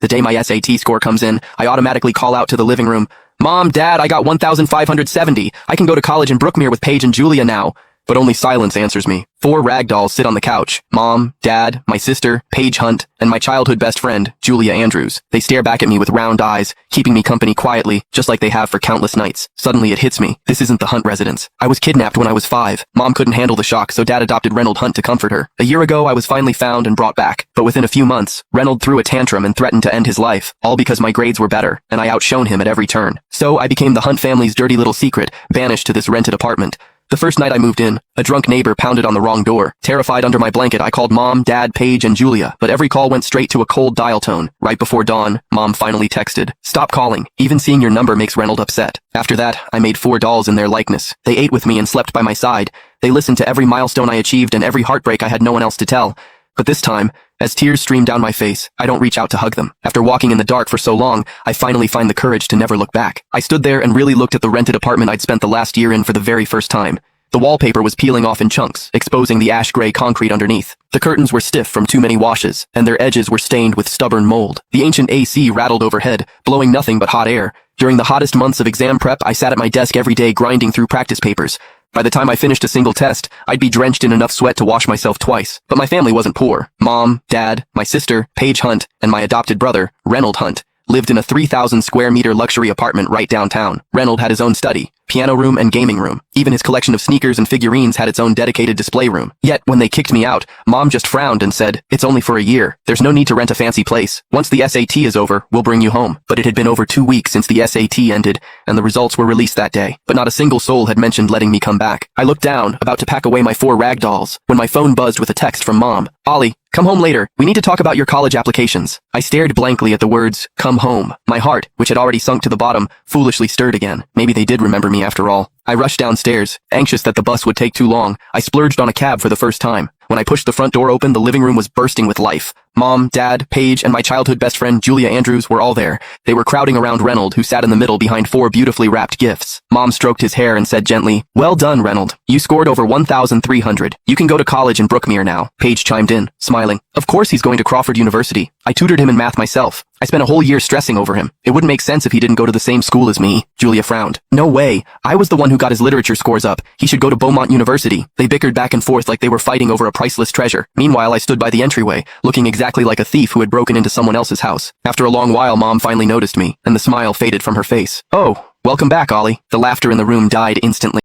The day my SAT score comes in, I automatically call out to the living room, "Mom, Dad, I got 1,570. I can go to college in Brookmere with Paige and Julia now." But only silence answers me. 4 ragdolls sit on the couch. Mom, Dad, my sister, Paige Hunt, and my childhood best friend, Julia Andrews. They stare back at me with round eyes, keeping me company quietly, just like they have for countless nights. Suddenly it hits me. This isn't the Hunt residence. I was kidnapped when I was 5. Mom couldn't handle the shock, so Dad adopted Reynold Hunt to comfort her. A year ago, I was finally found and brought back. But within a few months, Reynold threw a tantrum and threatened to end his life, all because my grades were better, and I outshone him at every turn. So I became the Hunt family's dirty little secret, banished to this rented apartment. The first night I moved in, a drunk neighbor pounded on the wrong door. Terrified under my blanket, I called Mom, Dad, Paige, and Julia, but every call went straight to a cold dial tone. Right before dawn, Mom finally texted, "Stop calling. Even seeing your number makes Reynold upset." After that, I made 4 dolls in their likeness. They ate with me and slept by my side. They listened to every milestone I achieved and every heartbreak I had no one else to tell. But this time, as tears stream down my face, I don't reach out to hug them. After walking in the dark for so long, I finally find the courage to never look back. I stood there and really looked at the rented apartment I'd spent the last year in for the very first time. The wallpaper was peeling off in chunks, exposing the ash-gray concrete underneath. The curtains were stiff from too many washes, and their edges were stained with stubborn mold. The ancient AC rattled overhead, blowing nothing but hot air. During the hottest months of exam prep, I sat at my desk every day grinding through practice papers. By the time I finished a single test, I'd be drenched in enough sweat to wash myself twice. But my family wasn't poor. Mom, Dad, my sister, Paige Hunt, and my adopted brother, Reynold Hunt, lived in a 3,000 square meter luxury apartment right downtown. Reynold had his own study, piano room, and gaming room. Even his collection of sneakers and figurines had its own dedicated display room. Yet, when they kicked me out, Mom just frowned and said, "It's only for a year. There's no need to rent a fancy place. Once the SAT is over, we'll bring you home." But it had been over 2 weeks since the SAT ended, and the results were released that day. But not a single soul had mentioned letting me come back. I looked down, about to pack away my 4 rag dolls, when my phone buzzed with a text from Mom. "Ollie, come home later. We need to talk about your college applications." I stared blankly at the words, "come home." My heart, which had already sunk to the bottom, foolishly stirred again. Maybe they did remember me after all. I rushed downstairs, anxious that the bus would take too long. I splurged on a cab for the first time. When I pushed the front door open, the living room was bursting with life. Mom, Dad, Paige, and my childhood best friend Julia Andrews were all there. They were crowding around Reynold, who sat in the middle behind 4 beautifully wrapped gifts. Mom stroked his hair and said gently, "Well done, Reynold. You scored over 1,300. You can go to college in Brookmere now." Paige chimed in, smiling. "Of course he's going to Crawford University. I tutored him in math myself. I spent a whole year stressing over him. It wouldn't make sense if he didn't go to the same school as me." Julia frowned. "No way. I was the one who got his literature scores up. He should go to Beaumont University." They bickered back and forth like they were fighting over a priceless treasure. Meanwhile, I stood by the entryway, looking exactly like a thief who had broken into someone else's house. After a long while, Mom finally noticed me, and the smile faded from her face. "Oh, welcome back, Ollie." The laughter in the room died instantly.